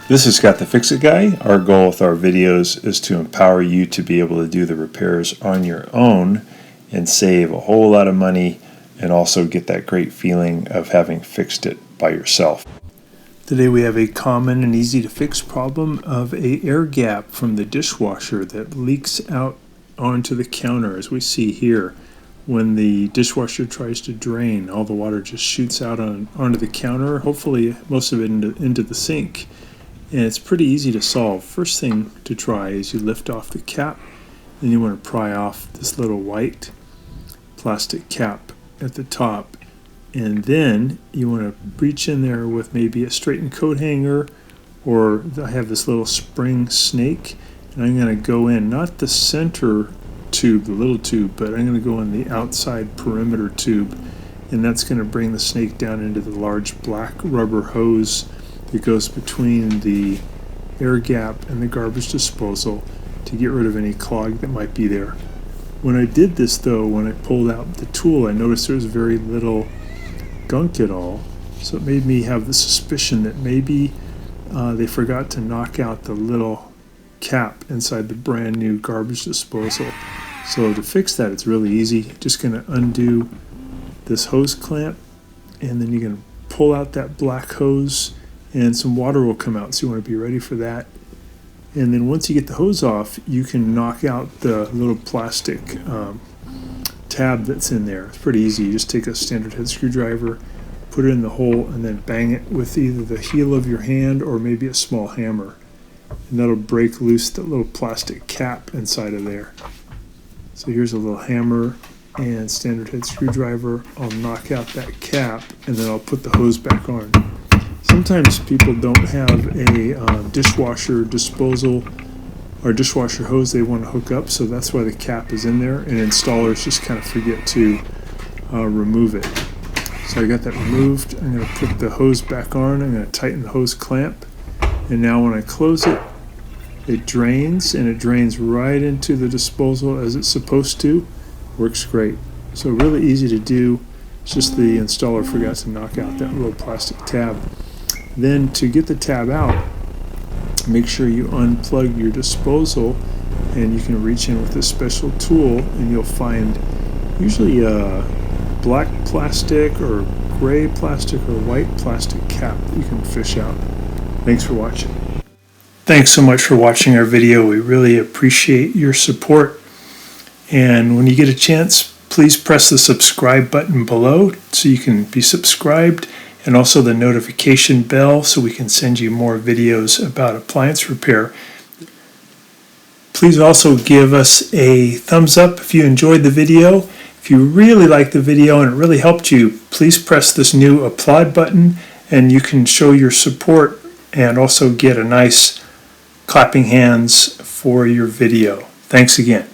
This is Scott the Fix-It Guy. Our goal with our videos is to empower you to be able to do the repairs on your own and save a whole lot of money and also get that great feeling of having fixed it by yourself. Today we have a common and easy to fix problem of an air gap from the dishwasher that leaks out onto the counter, as we see here. When the dishwasher tries to drain, all the water just shoots out onto the counter, hopefully most of it into the sink. And it's pretty easy to solve. First thing to try is you lift off the cap, then you want to pry off this little white plastic cap at the top, and then you want to reach in there with maybe a straightened coat hanger, or I have this little spring snake, and I'm going to go in, not the center tube, the little tube, but I'm going to go in the outside perimeter tube, and that's going to bring the snake down into the large black rubber hose that goes between the air gap and the garbage disposal to get rid of any clog that might be there. When I did this though, when I pulled out the tool, I noticed there was very little gunk at all, so it made me have the suspicion that maybe they forgot to knock out the little cap inside the brand new garbage disposal. So to fix that, it's really easy. Just going to undo this hose clamp, and then you're going to pull out that black hose, and some water will come out, so you want to be ready for that. And then once you get the hose off, you can knock out the little plastic tab that's in there. It's pretty easy. You just take a standard head screwdriver, put it in the hole, and then bang it with either the heel of your hand or maybe a small hammer. And that'll break loose the little plastic cap inside of there. So here's a little hammer and standard head screwdriver. I'll knock out that cap, and then I'll put the hose back on. Sometimes people don't have a dishwasher disposal or dishwasher hose they want to hook up, so that's why the cap is in there, and installers just kind of forget to remove it. So I got that removed. I'm going to put the hose back on. I'm going to tighten the hose clamp, and now when I close it, it drains, and it drains right into the disposal as it's supposed to. Works great. So really easy to do. It's just the installer forgot to knock out that little plastic tab. Then to get the tab out, make sure you unplug your disposal, and you can reach in with this special tool, and you'll find usually a black plastic or gray plastic or white plastic cap that you can fish out. Thanks for watching. Thanks so much for watching our video. We really appreciate your support. And when you get a chance, please press the subscribe button below so you can be subscribed, and also the notification bell so we can send you more videos about appliance repair. Please also give us a thumbs up if you enjoyed the video. If you really liked the video and it really helped you, please press this new applaud button, and you can show your support and also get a nice clapping hands for your video. Thanks again.